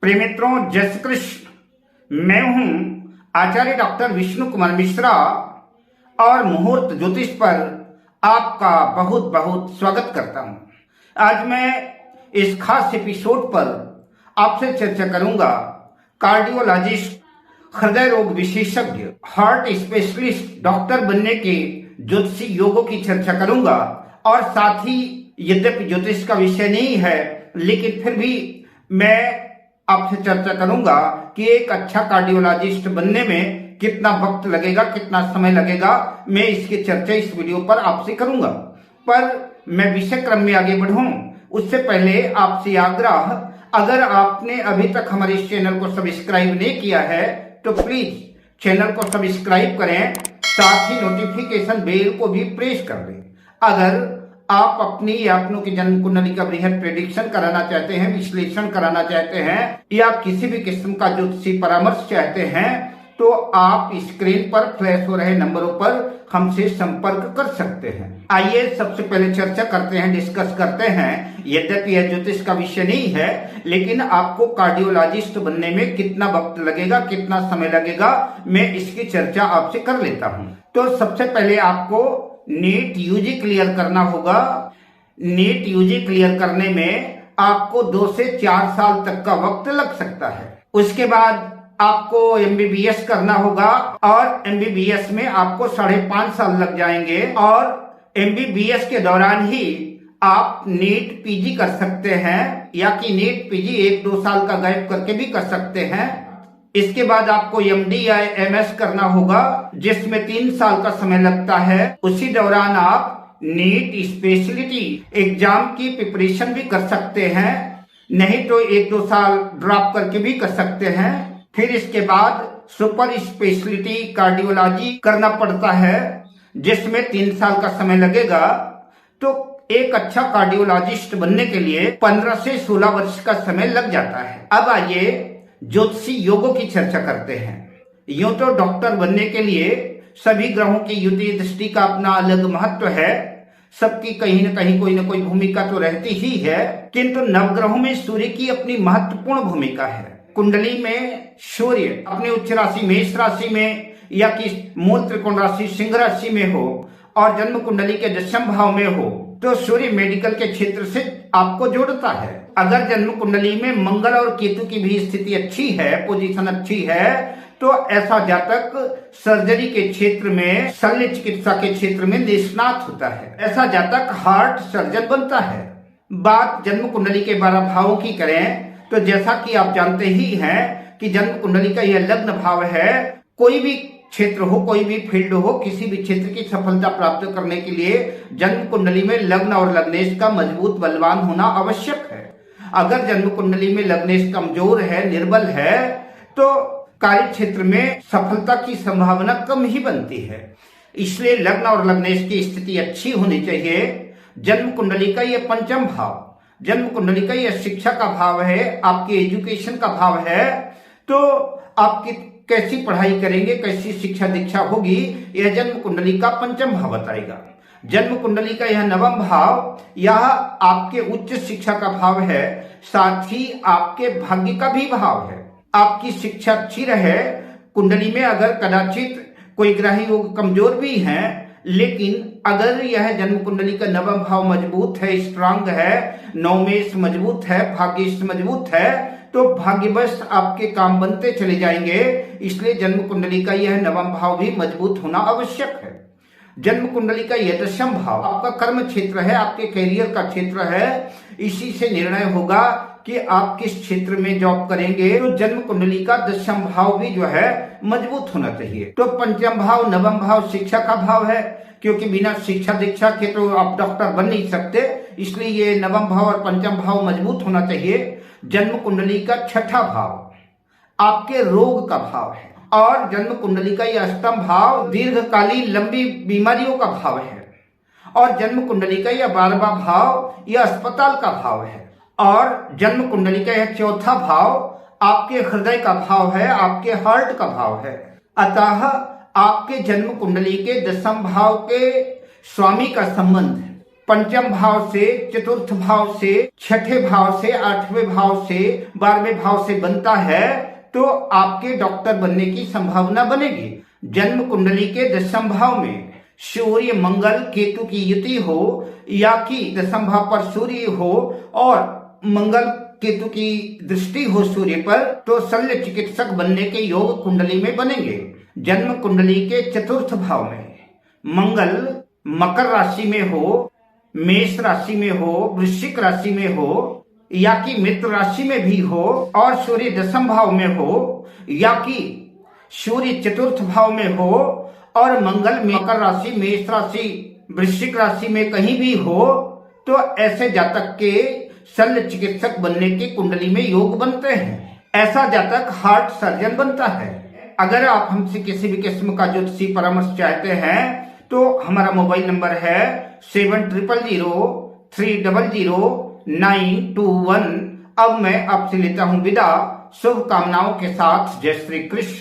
प्रिय मित्रों, जय श्री कृष्ण। मैं हूं आचार्य डॉक्टर विष्णु कुमार मिश्रा और मुहूर्त ज्योतिष पर आपका बहुत बहुत स्वागत करता हूं। आज मैं इस खास एपिसोड पर आपसे चर्चा करूंगा कार्डियोलॉजिस्ट, हृदय रोग विशेषज्ञ, हार्ट स्पेशलिस्ट डॉक्टर बनने के ज्योतिषी योगों की चर्चा करूंगा। और साथ ही यद्यपि ज्योतिष का विषय नहीं है, लेकिन फिर भी मैं आपसे चर्चा करूंगा कि एक अच्छा कार्डियोलॉजिस्ट बनने में कितना वक्त लगेगा, कितना समय लगेगा। मैं इसकी चर्चा इस वीडियो पर आपसे करूंगा। पर मैं विषय क्रम में आगे बढ़ूं उससे पहले आपसे आग्रह, अगर आपने अभी तक हमारे इस चैनल को सब्सक्राइब नहीं किया है तो प्लीज चैनल को सब्सक्राइब करें, साथ ही नोटिफिकेशन बेल को भी प्रेस कर दें। अगर आप अपनी या अपनों की जन्म कुंडली का बृहद प्रेडिक्शन कराना चाहते हैं, विश्लेषण कराना चाहते हैं या किसी भी किस्म का ज्योतिषी परामर्श चाहते हैं तो आप स्क्रीन पर फ्लैश हो रहे नंबरों पर हमसे संपर्क कर सकते हैं। आइए सबसे पहले चर्चा करते हैं, डिस्कस करते हैं। यद्यपि यह ज्योतिष का विषय नहीं है, लेकिन आपको कार्डियोलॉजिस्ट बनने में कितना वक्त लगेगा, कितना समय लगेगा, मैं इसकी चर्चा आपसे कर लेता हूं। तो सबसे पहले आपको नीट यूजी क्लियर करना होगा। नीट यूजी क्लियर करने में आपको 2 से 4 साल तक का वक्त लग सकता है। उसके बाद आपको एमबीबीएस करना होगा और एमबीबीएस में आपको 5.5 साल लग जाएंगे। और एमबीबीएस के दौरान ही आप नीट पीजी कर सकते हैं, या कि नीट पीजी 1-2 साल का गैप करके भी कर सकते हैं। इसके बाद आपको एमडी या एमएस करना होगा, जिसमें 3 साल का समय लगता है। उसी दौरान आप नीट स्पेशलिटी एग्जाम की प्रिपरेशन भी कर सकते हैं, नहीं तो 1-2 साल ड्रॉप करके भी कर सकते हैं। फिर इसके बाद सुपर स्पेशलिटी कार्डियोलॉजी करना पड़ता है, जिसमें 3 साल का समय लगेगा। तो एक अच्छा कार्डियोलॉजिस्ट बनने के लिए 15 से 16 वर्ष का समय लग जाता है। अब आइए ज्योतिषी योगों की चर्चा करते हैं। यूं तो डॉक्टर बनने के लिए सभी ग्रहों की युति दृष्टि का अपना अलग महत्व है, सबकी कहीं न कहीं कोई न कोई भूमिका तो रहती ही है, किंतु नवग्रहों में सूर्य की अपनी महत्वपूर्ण भूमिका है। कुंडली में सूर्य अपने उच्च राशि मेष राशि में या कि मूल त्रिकोण राशि सिंह राशि में हो और जन्म कुंडली के 10वें भाव में हो तो सूर्य मेडिकल के क्षेत्र से आपको जोड़ता है। अगर जन्म कुंडली में मंगल और केतु की भी स्थिति अच्छी है, पोजीशन अच्छी है, तो ऐसा जातक सर्जरी के क्षेत्र में, शल्य चिकित्सा के क्षेत्र में निष्णात होता है। ऐसा जातक हार्ट सर्जन बनता है। बात जन्म कुंडली के 12 भावों की करें तो जैसा कि आप जानते ही हैं कि जन्म कुंडली का यह लग्न भाव है। कोई भी क्षेत्र हो, कोई भी फील्ड हो, किसी भी क्षेत्र की सफलता प्राप्त करने के लिए जन्म कुंडली में लग्न और लग्नेश का मजबूत बलवान होना आवश्यक है। अगर जन्म कुंडली में लग्नेश कमजोर है, निर्बल है, तो कार्य क्षेत्र में सफलता की संभावना कम ही बनती है। इसलिए लग्न और लग्नेश की स्थिति अच्छी होनी चाहिए। जन्म कुंडली का यह 5वां भाव, जन्म कुंडली का यह शिक्षा का भाव है, आपकी एजुकेशन का भाव है। तो आपकी कैसी पढ़ाई करेंगे, कैसी शिक्षा दीक्षा होगी, यह जन्म कुंडली का 5वां भाव बताएगा। जन्म कुंडली का यह 9वां भाव, यह आपके उच्च शिक्षा का भाव है, साथ ही आपके भाग्य का भी भाव है। आपकी शिक्षा अच्छी रहे, कुंडली में अगर कदाचित कोई ग्रह योग कमजोर भी हैं, लेकिन अगर यह जन्म कुंडली का 9वां भाव मजबूत है, स्ट्रांग है, नवमेश मजबूत है, भाग्येश मजबूत है, तो भाग्यवश आपके काम बनते चले जाएंगे। इसलिए जन्म कुंडली का यह 9वां भाव भी मजबूत होना आवश्यक है। जन्म कुंडली का यह 10वां भाव आपका कर्म क्षेत्र है, आपके करियर का क्षेत्र है। इसी से निर्णय होगा कि आप किस क्षेत्र में जॉब करेंगे। तो जन्म कुंडली का 10वां भाव भी जो है मजबूत होना चाहिए। तो 5वां भाव, 9वां भाव शिक्षा का भाव है, क्योंकि बिना शिक्षा दीक्षा के तो आप डॉक्टर बन नहीं सकते। इसलिए ये 9वां भाव और 5वां भाव मजबूत होना चाहिए। जन्म कुंडली का 6वां भाव आपके रोग का भाव है, और जन्म कुंडली का यह 8वां भाव दीर्घकालीन लंबी बीमारियों का भाव है, और जन्म कुंडली का यह 12वां भाव यह अस्पताल का भाव है, और जन्म कुंडली का यह 4था भाव आपके हृदय का भाव है, आपके हार्ट का भाव है। अतः आपके जन्म कुंडली के 10वें भाव के स्वामी का संबंध है। पंचम भाव से, चतुर्थ भाव से, छठे भाव से, आठवें भाव से, 12वें भाव से बनता है तो आपके डॉक्टर बनने की संभावना बनेगी। जन्म कुंडली के 10वें भाव में सूर्य मंगल केतु की युति हो या कि 10वें भाव पर सूर्य हो और मंगल केतु की दृष्टि हो सूर्य पर, तो शल्य चिकित्सक बनने के योग कुंडली में बनेंगे। जन्म कुंडली के 4th भाव में मंगल मकर राशि में हो, मेष राशि में हो, वृश्चिक राशि में हो या कि मित्र राशि में भी हो और सूर्य 10वें भाव में हो या कि सूर्य 4th भाव में हो और मंगल मकर राशि, मेष राशि, वृश्चिक राशि में कहीं भी हो, तो ऐसे जातक के शल्य चिकित्सक बनने की कुंडली में योग बनते हैं। ऐसा जातक हार्ट सर्जन बनता है। अगर आप हमसे किसी भी किस्म का ज्योतिषी परामर्श चाहते हैं तो हमारा मोबाइल नंबर है 7003000921। अब मैं आपसे लेता हूं विदा, शुभकामनाओं के साथ। जय श्री कृष्ण।